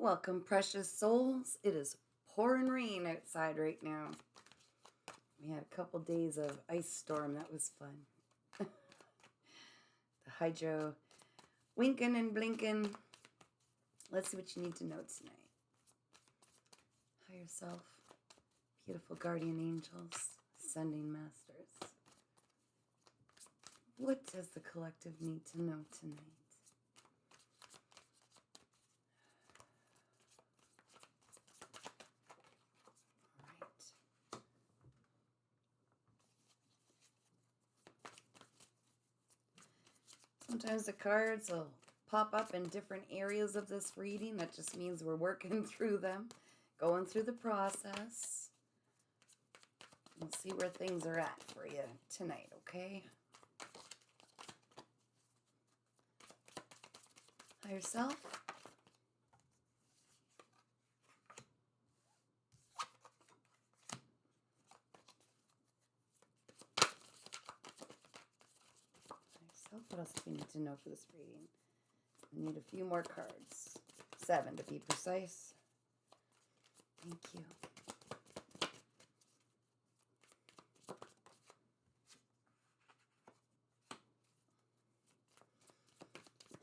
Welcome, precious souls. It is pouring rain outside right now. We had a couple days of ice storm. That was fun. The hydro winking and blinking. Let's see what you need to know tonight. Higher self, beautiful guardian angels, ascending masters. What does the collective need to know tonight? Sometimes the cards will pop up in different areas of this reading. That just means we're working through them, going through the process. We'll see where things are at for you tonight, okay? Higher self. What else do we need to know for this reading? We need a few more cards. 7 to be precise. Thank you.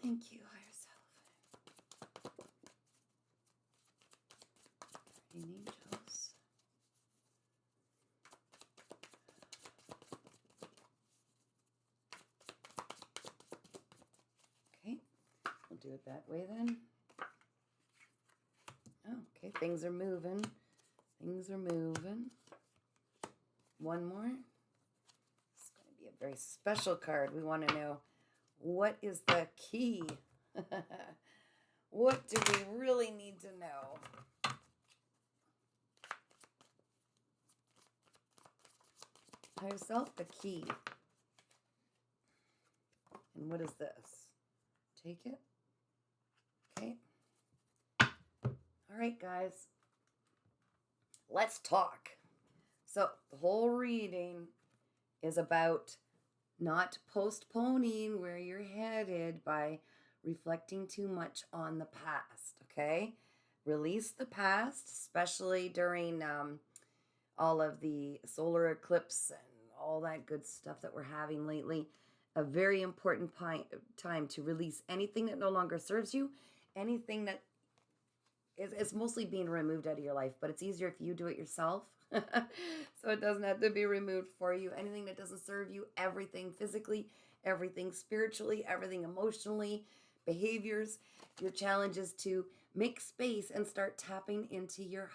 Thank you, higher self. Guardian angels. Okay, we'll do it that way then. Oh, okay, things are moving. Things are moving. One more. It's going to be a very special card. We want to know, what is the key? What do we really need to know? Higher self, the key. And what is this? Take it. Okay. All right, guys. Let's talk. So the whole reading is about not postponing where you're headed by reflecting too much on the past, okay? Release the past, especially during all of the solar eclipse and all that good stuff that we're having lately. A very important time to release anything that no longer serves you, anything that it's mostly being removed out of your life, but it's easier if you do it yourself. So it doesn't have to be removed for you. Anything that doesn't serve you, everything physically, everything spiritually, everything emotionally, behaviors. Your challenge is to make space and start tapping into your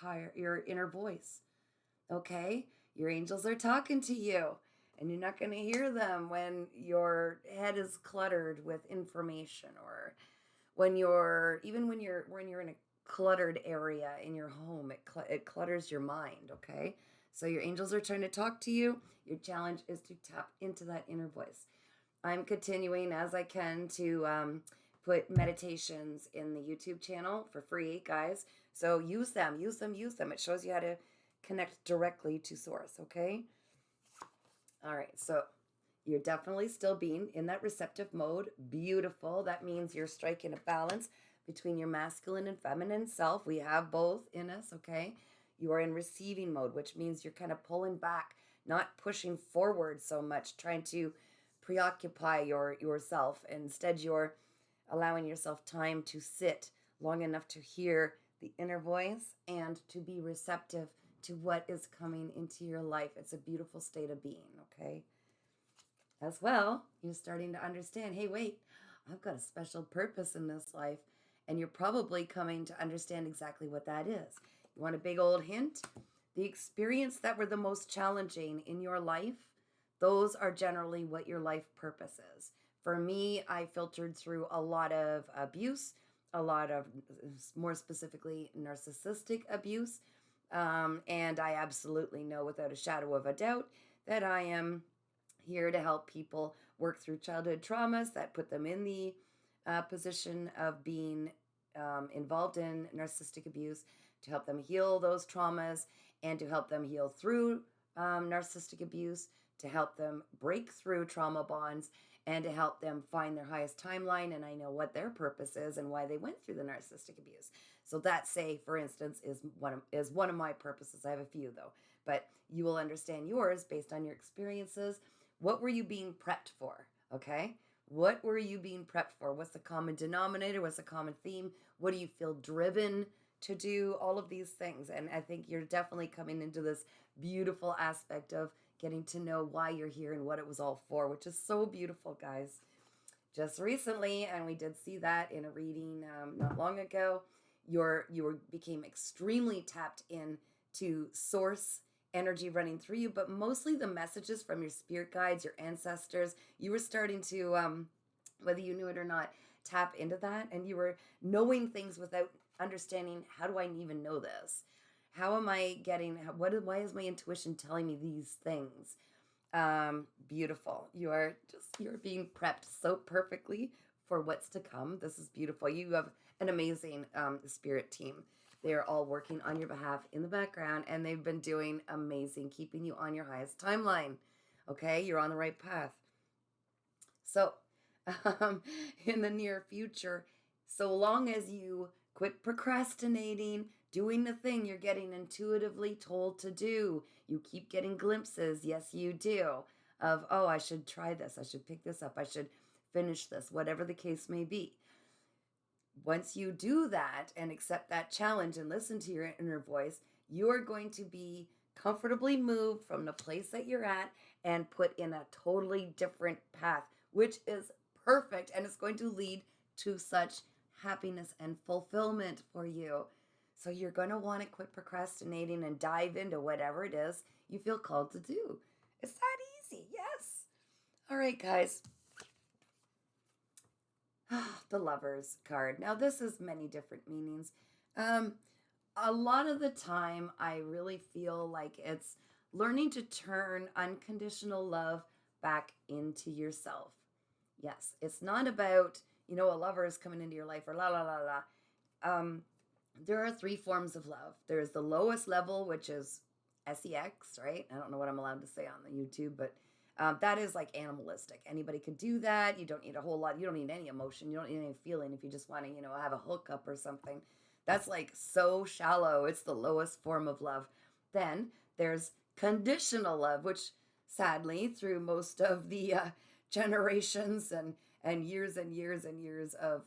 inner voice. Okay? Your angels are talking to you, and you're not going to hear them when your head is cluttered with information, or when you're in a cluttered area in your home. It clutters your mind, okay? So your angels are trying to talk to you. Your challenge is to tap into that inner voice. I'm continuing as I can to put meditations in the YouTube channel for free, guys. So use them. It shows you how to connect directly to source, okay? All right, so you're definitely still being in that receptive mode. Beautiful. That means you're striking a balance between your masculine and feminine self. We have both in us, okay? You are in receiving mode, which means you're kind of pulling back, not pushing forward so much, trying to preoccupy yourself. Instead, you're allowing yourself time to sit long enough to hear the inner voice and to be receptive to what is coming into your life. It's a beautiful state of being, okay? As well, you're starting to understand, hey, wait, I've got a special purpose in this life. And you're probably coming to understand exactly what that is. You want a big old hint? The experience that were the most challenging in your life, those are generally what your life purpose is. For me, I filtered through a lot of abuse, a lot of, more specifically, narcissistic abuse. And I absolutely know without a shadow of a doubt that I am here to help people work through childhood traumas that put them in the position of being involved in narcissistic abuse, to help them heal those traumas and to help them heal through narcissistic abuse, to help them break through trauma bonds and to help them find their highest timeline. And I know what their purpose is and why they went through the narcissistic abuse. So that, say, for instance, is one of my purposes. I have a few though, but you will understand yours based on your experiences. What were you being prepped for? Okay. What were you being prepped for? What's the common denominator? What's the common theme? What do you feel driven to do? All of these things. And I think you're definitely coming into this beautiful aspect of getting to know why you're here and what it was all for, which is so beautiful, guys. Just recently, and we did see that in a reading not long ago, you became extremely tapped in to source energy running through you, but mostly the messages from your spirit guides, your ancestors. You were starting to, whether you knew it or not, tap into that, and you were knowing things without understanding, how do I even know this? How am I getting, why is my intuition telling me these things? Beautiful. You're being prepped so perfectly for what's to come. This is beautiful. You have an amazing spirit team. They're all working on your behalf in the background, and they've been doing amazing, keeping you on your highest timeline. Okay, you're on the right path. So, in the near future, so long as you quit procrastinating, doing the thing you're getting intuitively told to do, you keep getting glimpses, yes, you do, of, oh, I should try this, I should pick this up, I should finish this, whatever the case may be. Once you do that and accept that challenge and listen to your inner voice, you are going to be comfortably moved from the place that you're at and put in a totally different path, which is perfect, and it's going to lead to such happiness and fulfillment for you. So you're going to want to quit procrastinating and dive into whatever it is you feel called to do. It's that easy. Yes. All right, guys. The Lovers card. Now, this has many different meanings. A lot of the time, I really feel like it's learning to turn unconditional love back into yourself. Yes, it's not about, a lover is coming into your life or la la la la. There are 3 forms of love. There's the lowest level, which is sex, right? I don't know what I'm allowed to say on the YouTube, but that is like animalistic. Anybody could do that. You don't need a whole lot. You don't need any emotion. You don't need any feeling if you just want to, have a hookup or something. That's like so shallow. It's the lowest form of love. Then there's conditional love, which sadly, through most of the generations and years and years and years of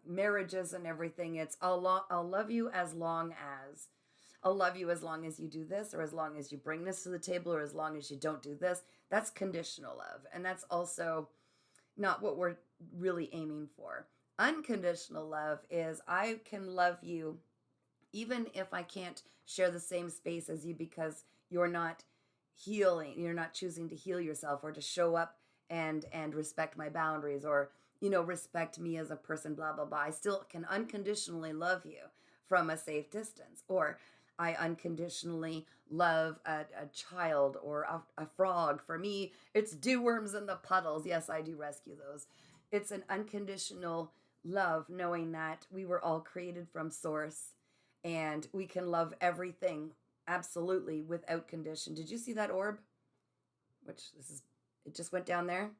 marriages and everything, it's I'll love you as long as. I'll love you as long as you do this, or as long as you bring this to the table, or as long as you don't do this. That's conditional love. And that's also not what we're really aiming for. Unconditional love is I can love you even if I can't share the same space as you because you're not healing, you're not choosing to heal yourself or to show up and respect my boundaries or, respect me as a person, blah, blah, blah. I still can unconditionally love you from a safe distance. Or I unconditionally love a child or a frog. For me, it's dew worms in the puddles. Yes, I do rescue those. It's an unconditional love, knowing that we were all created from source and we can love everything absolutely without condition. Did you see that orb? It just went down there.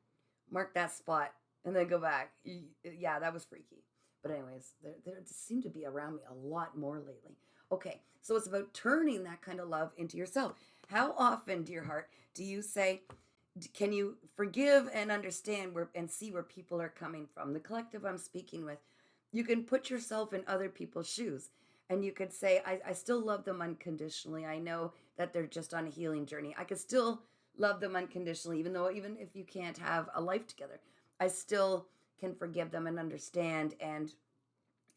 Mark that spot and then go back. Yeah, that was freaky. But anyways, there seem to be around me a lot more lately. Okay, so it's about turning that kind of love into yourself. How often, dear heart, do you say, can you forgive and understand and see where people are coming from? The collective I'm speaking with, you can put yourself in other people's shoes. And you could say, I still love them unconditionally. I know that they're just on a healing journey. I could still love them unconditionally, even if you can't have a life together. I still can forgive them and understand and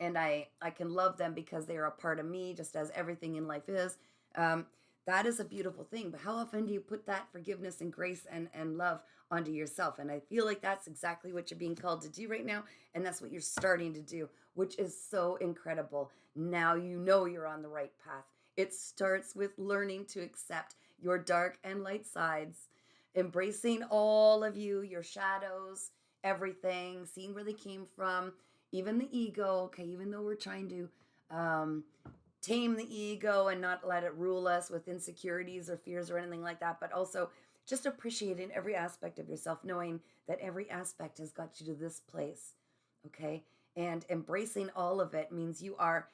I can love them because they are a part of me, just as everything in life is. That is a beautiful thing. But how often do you put that forgiveness and grace and love onto yourself? And I feel like that's exactly what you're being called to do right now. And that's what you're starting to do, which is so incredible. Now you know you're on the right path. It starts with learning to accept your dark and light sides, embracing all of you, your shadows, everything, seeing where they came from, even the ego. Okay, even though we're trying to tame the ego and not let it rule us with insecurities or fears or anything like that, but also just appreciating every aspect of yourself, knowing that every aspect has got you to this place. Okay. And embracing all of it means you are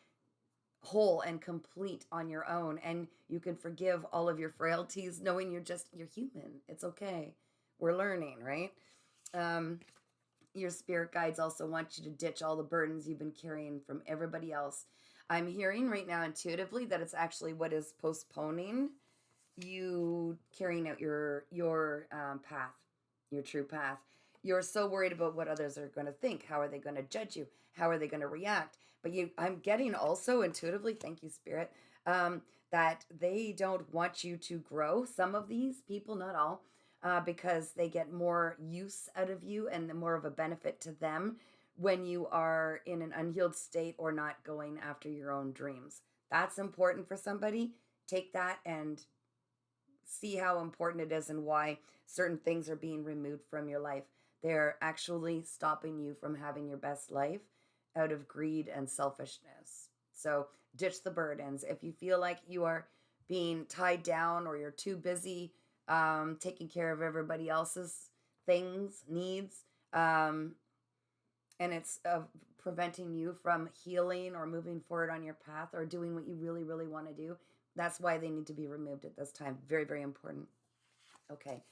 whole and complete on your own, and you can forgive all of your frailties, knowing you're human. It's okay. We're learning, right? um your spirit guides also want you to ditch all the burdens you've been carrying from everybody else. I'm hearing right now intuitively that it's actually what is postponing you carrying out your path, your true path. You're so worried about what others are going to think. How are they going to judge you? How are they going to react? But I'm getting also intuitively, thank you, Spirit, that they don't want you to grow. Some of these people, not all, because they get more use out of you and the more of a benefit to them when you are in an unhealed state or not going after your own dreams. That's important for somebody. Take that and see how important it is and why certain things are being removed from your life. They're actually stopping you from having your best life out of greed and selfishness. So ditch the burdens. If you feel like you are being tied down or you're too busy taking care of everybody else's things, needs, and it's preventing you from healing or moving forward on your path or doing what you really, really want to do, that's why they need to be removed at this time. Very, very important. Okay.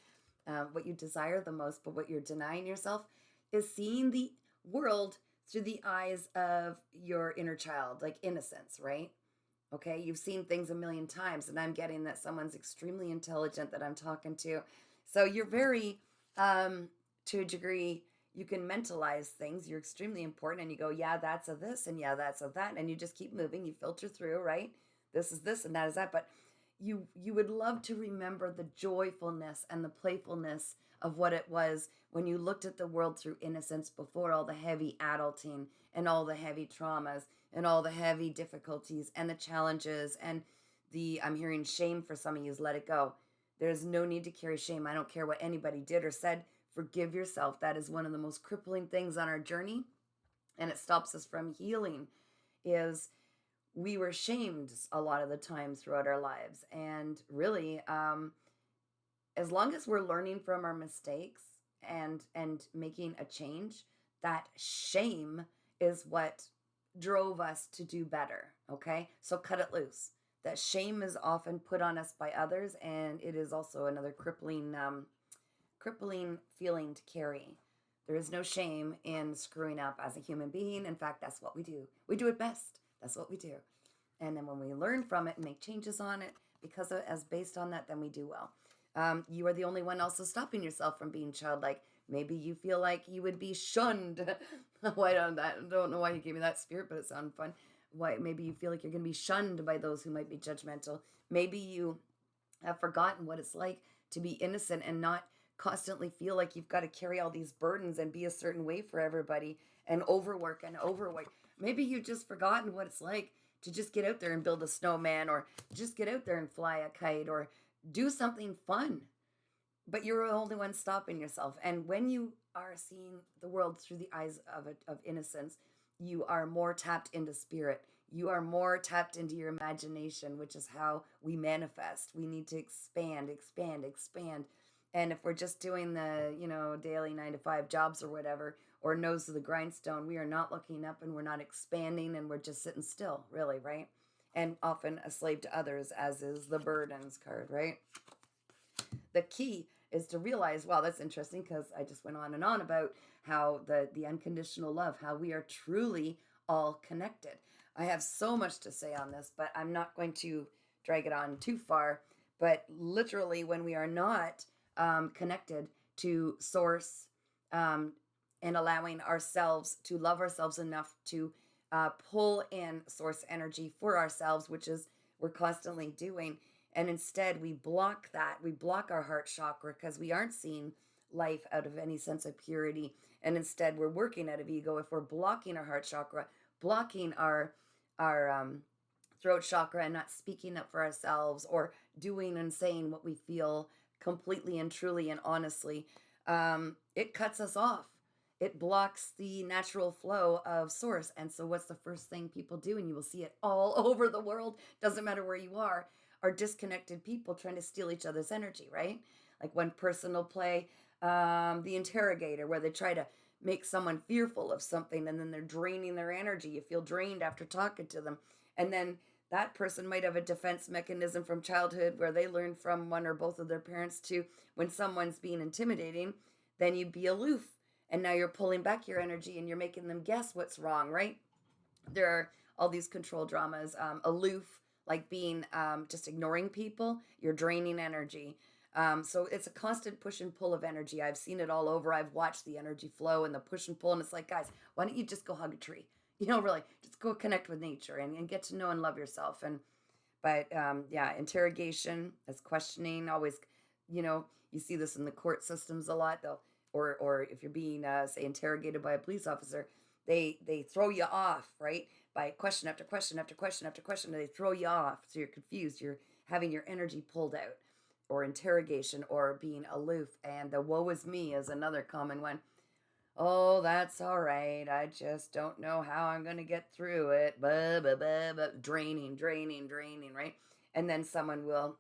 What you desire the most, but what you're denying yourself is seeing the world through the eyes of your inner child, like innocence, right? Okay. You've seen things a million times, and I'm getting that someone's extremely intelligent that I'm talking to. So you're very, to a degree, you can mentalize things. You're extremely important, and you go, yeah, that's a this, and yeah, that's a that, and you just keep moving. You filter through, right? This is this, and that is that. But you would love to remember the joyfulness and the playfulness of what it was when you looked at the world through innocence before all the heavy adulting and all the heavy traumas and all the heavy difficulties and the challenges and the I'm hearing shame for some of you. Let it go. There's no need to carry shame. I don't care what anybody did or said. Forgive yourself. That is one of the most crippling things on our journey, and it stops us from healing. Is we were shamed a lot of the time throughout our lives, and really, as long as we're learning from our mistakes and making a change, that shame is what drove us to do better. Okay, so cut it loose. That shame is often put on us by others, and it is also another crippling feeling to carry. There is no shame in screwing up as a human being. In fact, that's what we do. We do it best. That's what we do. And then when we learn from it and make changes on it, because of, as based on that, then we do well. You are the only one also stopping yourself from being childlike. Maybe you feel like you would be shunned. Why don't that? I don't know why you gave me that spirit, but it sounded fun. Why? Maybe you feel like you're going to be shunned by those who might be judgmental. Maybe you have forgotten what it's like to be innocent and not constantly feel like you've got to carry all these burdens and be a certain way for everybody and overwork and overwork. Maybe you've just forgotten what it's like to just get out there and build a snowman, or just get out there and fly a kite, or do something fun. But you're the only one stopping yourself. And when you are seeing the world through the eyes of innocence, you are more tapped into spirit. You are more tapped into your imagination, which is how we manifest. We need to expand, expand, expand. And if we're just doing the, daily 9 to 5 jobs or whatever, or nose to the grindstone, we are not looking up and we're not expanding, and we're just sitting still, really, right? And often a slave to others, as is the burdens card, right? The key is to realize, wow, that's interesting, because I just went on and on about how the unconditional love, how we are truly all connected. I have so much to say on this, but I'm not going to drag it on too far. But literally, when we are not connected to source, and allowing ourselves to love ourselves enough to pull in source energy for ourselves, which is we're constantly doing. And instead we block that. We block our heart chakra because we aren't seeing life out of any sense of purity. And instead we're working out of ego. If we're blocking our heart chakra, blocking our throat chakra, and not speaking up for ourselves or doing and saying what we feel completely and truly and honestly, it cuts us off. It blocks the natural flow of source. And so what's the first thing people do? And you will see it all over the world, doesn't matter where you are disconnected people trying to steal each other's energy, right? Like one person will play the interrogator, where they try to make someone fearful of something, and then they're draining their energy. You feel drained after talking to them. And then that person might have a defense mechanism from childhood where they learned from one or both of their parents to, when someone's being intimidating, then you be aloof. And now you're pulling back your energy and you're making them guess what's wrong, right? There are all these control dramas. Aloof, like being just ignoring people, you're draining energy. So it's a constant push and pull of energy. I've seen it all over. I've watched the energy flow and the push and pull. And it's like, guys, why don't you just go hug a tree? Really, just go connect with nature and get to know and love yourself. But interrogation as questioning always, you see this in the court systems a lot, though. Or if you're being, say, interrogated by a police officer, they throw you off, right? By question after question after question after question, they throw you off. So you're confused. You're having your energy pulled out, or interrogation, or being aloof. And the woe is me is another common one. Oh, that's all right. I just don't know how I'm going to get through it. Blah, blah, blah, blah. Draining, draining, draining, right? And then someone will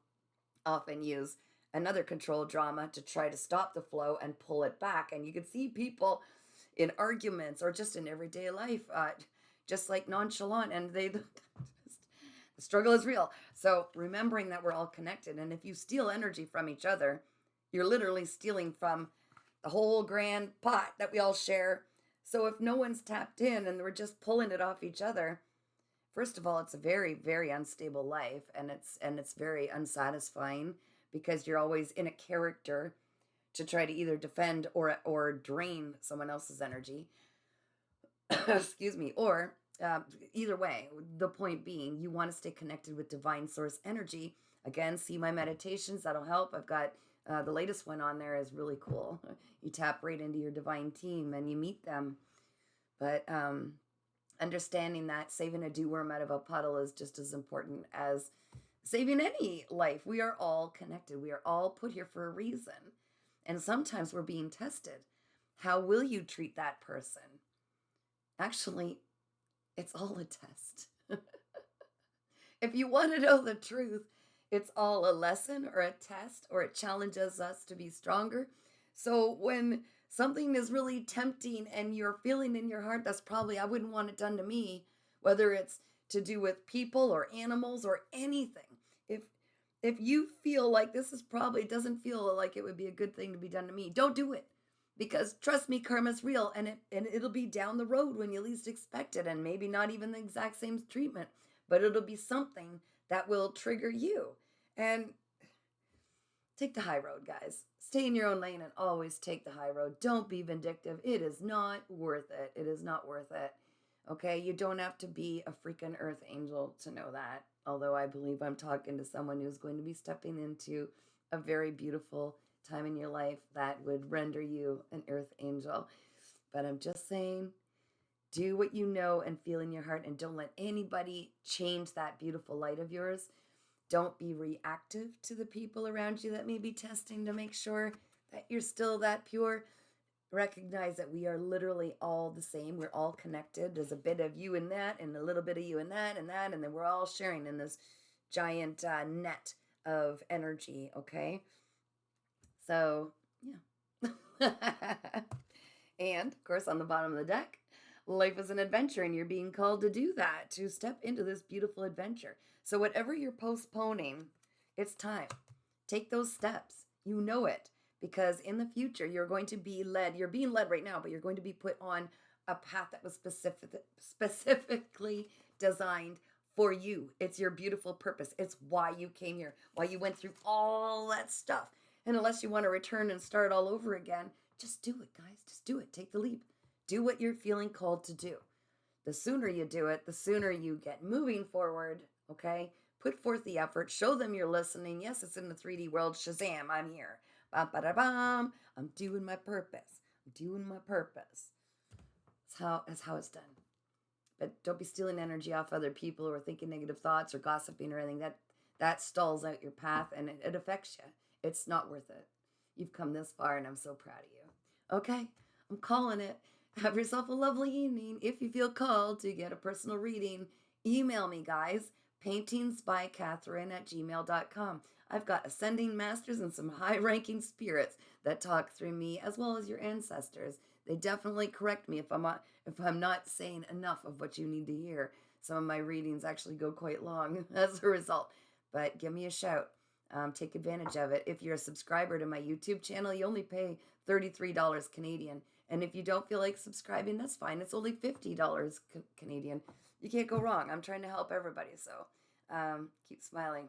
often use another control drama to try to stop the flow and pull it back. And you can see people in arguments or just in everyday life, just like nonchalant, and the struggle is real. So remembering that we're all connected, and if you steal energy from each other, you're literally stealing from the whole grand pot that we all share. So if no one's tapped in and we're just pulling it off each other, first of all, it's a very, very unstable life, and it's very unsatisfying, because you're always in a character to try to either defend or drain someone else's energy. Excuse me. Or either way, the point being, you want to stay connected with divine source energy. Again, see my meditations. That'll help. I've got the latest one on there is really cool. You tap right into your divine team and you meet them. But understanding that saving a dew-worm out of a puddle is just as important as saving any life. We are all connected. We are all put here for a reason. And sometimes we're being tested. How will you treat that person? Actually, it's all a test. If you want to know the truth, it's all a lesson or a test, or it challenges us to be stronger. So when something is really tempting and you're feeling in your heart, that's probably, I wouldn't want it done to me, whether it's to do with people or animals or anything. If you feel like this is probably, doesn't feel like it would be a good thing to be done to me, don't do it. Because trust me, karma's real, and it'll be down the road when you least expect it, and maybe not even the exact same treatment, but it'll be something that will trigger you. And take the high road, guys. Stay in your own lane and always take the high road. Don't be vindictive. It is not worth it. It is not worth it. Okay? You don't have to be a freaking earth angel to know that. Although I believe I'm talking to someone who's going to be stepping into a very beautiful time in your life that would render you an earth angel. But I'm just saying, do what you know and feel in your heart, and don't let anybody change that beautiful light of yours. Don't be reactive to the people around you that may be testing to make sure that you're still that pure. Recognize that we are literally all the same. We're all connected. There's a bit of you in that, and a little bit of you in that, and then we're all sharing in this giant net of energy, okay? So, yeah. And, of course, on the bottom of the deck, life is an adventure, and you're being called to do that, to step into this beautiful adventure. So whatever you're postponing, it's time. Take those steps. You know it. Because in the future, you're going to be led. You're being led right now, but you're going to be put on a path that was specifically designed for you. It's your beautiful purpose. It's why you came here, why you went through all that stuff. And unless you want to return and start all over again, just do it, guys. Just do it. Take the leap. Do what you're feeling called to do. The sooner you do it, the sooner you get moving forward, okay? Put forth the effort. Show them you're listening. Yes, it's in the 3D world. Shazam, I'm here. Bam, I'm doing my purpose. I'm doing my purpose. That's how it's done. But don't be stealing energy off other people, or thinking negative thoughts or gossiping or anything. That stalls out your path, and it affects you. It's not worth it. You've come this far, and I'm so proud of you. Okay, I'm calling it. Have yourself a lovely evening. If you feel called to get a personal reading, email me, guys. paintingsbycatherine@gmail.com. I've got ascending masters and some high-ranking spirits that talk through me, as well as your ancestors. They definitely correct me if I'm not saying enough of what you need to hear. Some of my readings actually go quite long as a result, but give me a shout. Take advantage of it. If you're a subscriber to my YouTube channel, you only pay $33 Canadian. And if you don't feel like subscribing, that's fine. It's only $50 Canadian. You can't go wrong. I'm trying to help everybody, so keep smiling.